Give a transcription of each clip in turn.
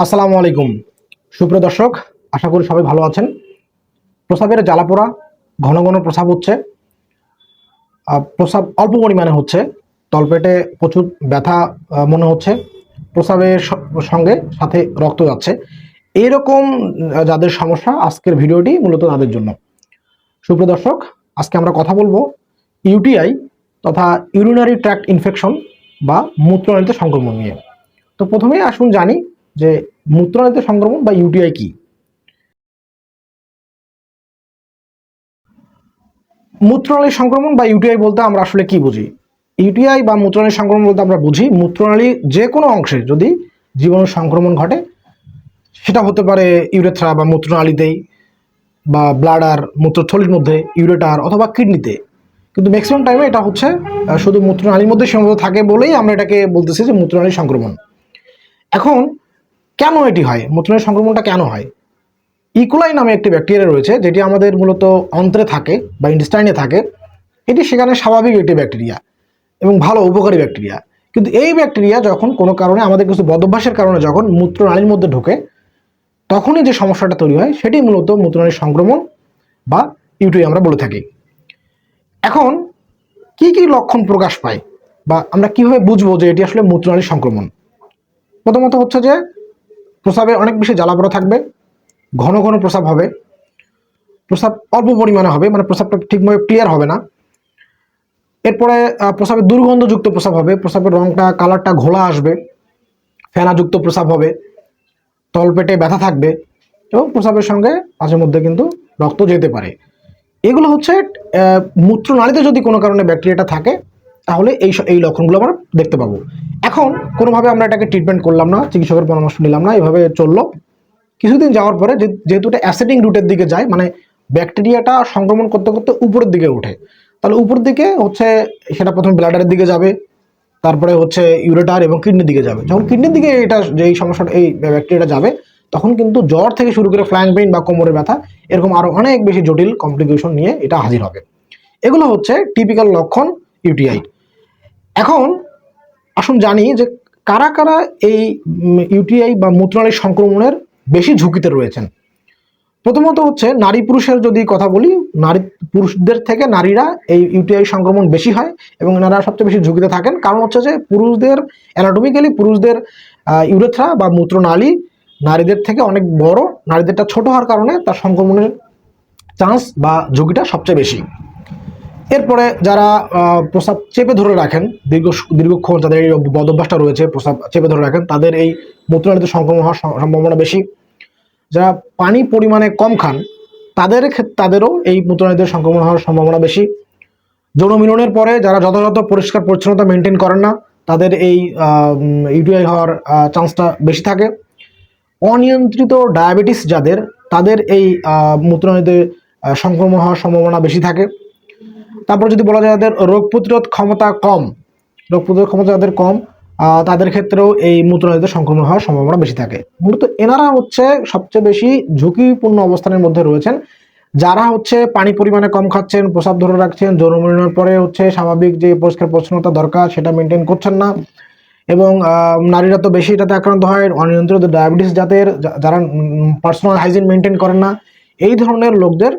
আসসালামু আলাইকুম সুপ্রিয় দর্শক, আশা করি সবাই ভালো আছেন। প্রস্রাবের জ্বালাপোড়া, ঘন ঘন প্রস্রাব হচ্ছে, প্রস্রাব অল্প পরিমাণে হচ্ছে, তলপেটে প্রচুর ব্যথা মনে হচ্ছে, প্রস্রাবের সঙ্গে সাথে রক্ত যাচ্ছে, এইরকম যাদের সমস্যা, আজকের ভিডিওটি মূলত তাদের জন্য। সুপ্রিয় দর্শক, আজকে আমরা কথা বলবো ইউটিআই তথা ইউরিনারি ট্র্যাক্ট ইনফেকশন বা মূত্রনালীতে সংক্রমণ নিয়ে। তো প্রথমেই আসুন জানি যে মূত্রনালীতে সংক্রমণ বা ইউটিআই কি। মূত্রনালী সংক্রমণ বা ইউটিআই বলতে আমরা আসলে কি বুঝি? ইউটিআই বা মূত্রনালী সংক্রমণ বলতে আমরা বুঝি মূত্রনালীর যে কোনো অংশে যদি জীবাণু সংক্রমণ ঘটে, সেটা হতে পারে ইউরেথ্রা বা মূত্রনালীতেই, বা ব্লাডার মূত্রথলির মধ্যে, ইউরেটার অথবা কিডনিতে। কিন্তু ম্যাক্সিমাম টাইমে এটা হচ্ছে শুধু মূত্রনালীর মধ্যে সীমাবদ্ধ থাকে বলেই আমরা এটাকে বলতেছি যে মূত্রনালী সংক্রমণ। এখন কেন এটি হয়, মূত্রনালী সংক্রমণটা কেন হয়? ইকোলাই নামে একটি ব্যাকটেরিয়া রয়েছে যেটি আমাদের মূলত অন্ত্রে থাকে বা ইন্টেস্টাইনে থাকে। এটি সেখানে স্বাভাবিক একটি ব্যাকটেরিয়া এবং ভালো উপকারী ব্যাকটেরিয়া। কিন্তু এই ব্যাকটেরিয়া যখন কোনো কারণে আমাদের কিছু বদভ্যাসের কারণে যখন মূত্রনালীর মধ্যে ঢোকে, তখনই যে সমস্যাটা তৈরি হয় সেটি মূলত মূত্রনালীর সংক্রমণ বা ইউটিআই আমরা বলে থাকি। এখন কি কি লক্ষণ প্রকাশ পায় বা আমরা কিভাবে বুঝবো যে এটি আসলে মূত্রনালীর সংক্রমণ? প্রথমত হচ্ছে যে প্রস্রাবে অনেক বেশি জ্বালাপোড়া থাকবে, ঘন ঘন প্রস্রাব হবে, প্রস্রাব অল্প পরিমাণে হবে, মানে প্রস্রাবটা ঠিকভাবে ক্লিয়ার হবে না। এরপরে প্রস্রাবের দুর্গন্ধযুক্ত প্রস্রাব হবে, প্রস্রাবের রংটা কালারটা ঘোলা আসবে, ফেনাযুক্ত প্রস্রাব হবে, তলপেটে ব্যথা থাকবে এবং প্রস্রাবের সঙ্গে মাঝে মধ্যে কিন্তু রক্ত যেতে পারে। এগুলো হচ্ছে মূত্রনালীতে যদি কোনো কারণে ব্যাকটেরিয়াটা থাকে, তাহলে এই লক্ষণগুলো আমরা দেখতে পাবো। এখন কোনোভাবে আমরা এটাকে ট্রিটমেন্ট করলাম না, চিকিৎসকের পরামর্শ নিলাম না, এভাবে চললো। কিছুদিন যাওয়ার পরে যেহেতু এটা অ্যাসিডিং রুটের দিকে যায়, মানে ব্যাকটেরিয়াটা সংক্রমণ করতে করতে উপরের দিকে ওঠে, তাহলে উপর দিকে হচ্ছে সেটা প্রথমে ব্লাডারের দিকে যাবে, তারপরে হচ্ছে ইউরেটার এবং কিডনির দিকে যাবে। যখন কিডনির দিকে এটা যে এই সমস্যাটা, এই ব্যাকটেরিয়াটা যাবে, তখন কিন্তু জ্বর থেকে শুরু করে ফ্ল্যাং পেইন বা কোমরের ব্যথা, এরকম আরো অনেক বেশি জটিল কমপ্লিকেশন নিয়ে এটা হাজির হবে। এগুলো হচ্ছে টিপিক্যাল লক্ষণ ইউটিআই। এখন আসুন জানি যে কারা কারা এই ইউটিআই বা মূত্রনালীর সংক্রমণের বেশি ঝুঁকিতে রয়েছেন। প্রথমত হচ্ছে নারী পুরুষের যদি কথা বলি, নারী পুরুষদের থেকে নারীরা এই ইউটিআই সংক্রমণ বেশি হয় এবং এনারা সবচেয়ে বেশি ঝুঁকিতে থাকেন। কারণ হচ্ছে যে পুরুষদের অ্যানাটমিক্যালি পুরুষদের ইউরেথ্রা বা মূত্রনালী নারীদের থেকে অনেক বড়, নারীদেরটা ছোট হওয়ার কারণে তার সংক্রমণের চান্স বা ঝুঁকিটা সবচেয়ে বেশি। এরপরে যারা প্রস্রাব চেপে ধরে রাখেন, দীর্ঘক্ষণ যাদের এই বদভ্যাসটা রয়েছে, প্রস্রাব চেপে ধরে রাখেন, তাদের এই মূত্রনালীতে সংক্রমণ হওয়ার সম্ভাবনা বেশি। যারা পানি পরিমাণে কম খান, তাদেরও এই মূত্রনালীতে সংক্রমণ হওয়ার সম্ভাবনা বেশি। যৌন মিলনের পরে যারা যথাযথ পরিষ্কার পরিচ্ছন্নতা মেনটেন করেন না, তাদের এই ইউটিআই হওয়ার চান্সটা বেশি থাকে। অনিয়ন্ত্রিত ডায়াবেটিস যাদের, তাদের এই মূত্রনালীতে সংক্রমণ হওয়ার সম্ভাবনা বেশি থাকে। তারপর যদি বলা যায় যাদের রোগ প্রতিরোধ ক্ষমতা কম, রোগ প্রতিরোধ ক্ষমতা যাদের কম, তাদের ক্ষেত্রেও এই মূত্রনালীতে সংক্রমণ হওয়ার সম্ভাবনা বেশি থাকে। মূলত এনারা হচ্ছে সবচেয়ে বেশি ঝুঁকিপূর্ণ অবস্থানের মধ্যে রয়েছেন। যারা হচ্ছে পানি পরিমাণে কম খাচ্ছেন, প্রস্রাব ধরে রাখছেন, যৌন মিলনের পরে হচ্ছে স্বাভাবিক যে পরিষ্কার পরিচ্ছন্নতা দরকার সেটা মেনটেন করছেন না, এবং নারীরা তো বেশি এটাতে আক্রান্ত হয়। অনিয়ন্ত্রিত ডায়াবেটিস যাদের, যারা পার্সোনাল হাইজিন মেনটেন করেন না, এই ধরনের লোকদের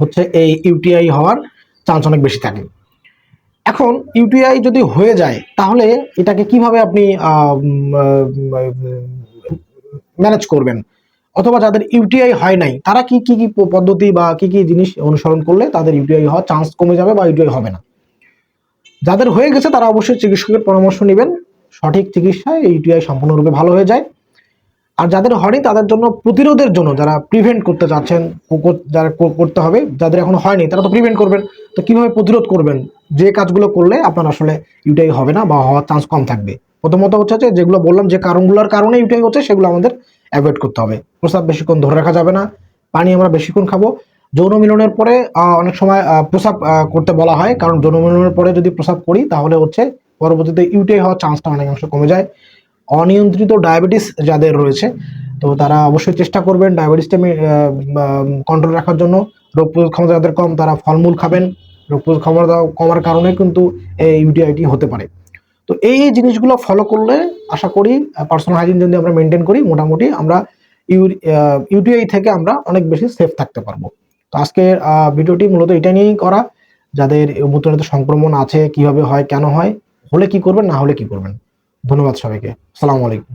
হচ্ছে এই ইউটিআই হওয়ার চান্স অনেক বেশি থাকে। এখন ইউটিআই যদি হয়ে যায়, তাহলে এটাকে কিভাবে আপনি ম্যানেজ করবেন, অথবা যাদের ইউটিআই হয় নাই তারা কি কি কি পদ্ধতি বা কি কি জিনিস অনুসরণ করলে তাদের ইউটিআই হওয়ার চান্স কমে যাবে বা ইউটিআই হবে না। যাদের হয়ে গেছে তারা অবশ্যই চিকিৎসকের পরামর্শ নেবেন, সঠিক চিকিৎসায় ইউটিআই সম্পূর্ণরূপে ভালো হয়ে যায়। আর যাদের হয়নি তাদের জন্য প্রতিরোধের জন্য, যারা প্রিভেন্ট করতে চাচ্ছেন, যারা করতে হবে, যাদের এখনো হয়নি তারা তো প্রিভেন্ট করবেন। তো কিভাবে প্রতিরোধ করবেন, যে কাজগুলো করলে আপনার আসলে ইউটিআই হবে না বা হওয়ার চান্স কম থাকবে? প্রথমত হচ্ছে যে যেগুলো বললাম, যে কারণগুলোর কারণে ইউটিআই হচ্ছে সেগুলো আমাদের অ্যাভয়েড করতে হবে। প্রস্রাব বেশিক্ষণ ধরে রাখা যাবে না, পানি আমরা বেশিক্ষণ খাবো। যৌন মিলনের পরে অনেক সময় প্রস্রাব করতে বলা হয়, কারণ যৌন মিলনের পরে যদি প্রস্রাব করি তাহলে হচ্ছে পরবর্তীতে ইউটিআই হওয়ার চান্সটা অনেকাংশ কমে যায়। অনিয়ন্ত্রিত ডায়াবেটিস যাদের রয়েছে, তো তারা অবশ্যই চেষ্টা করবেন ডায়াবেটিসটা কন্ট্রোল রাখার জন্য। রোগ প্রতিরোধ ক্ষমতা যাদের কম, তারা ফলমূল খাবেন। রোগ প্রতিরোধ ক্ষমতা কমার কারণে কিন্তু এই ইউটিআইটি হতে পারে। তো এই জিনিসগুলো ফলো করলে আশা করি পার্সোনাল হাইজিন যদি আমরা মেনটেন করি, মোটামুটি আমরা ইউটিআই থেকে আমরা অনেক বেশি সেফ থাকতে পারবো। তো আজকের ভিডিওটি মূলত এটা নিয়েই করা, যাদের মূত্রনালীতে সংক্রমণ আছে, কিভাবে হয়, কেন হয়, হলে কি করবেন, না হলে কি করবেন। ধন্যবাদ সবাইকে। আসসালামু আলাইকুম।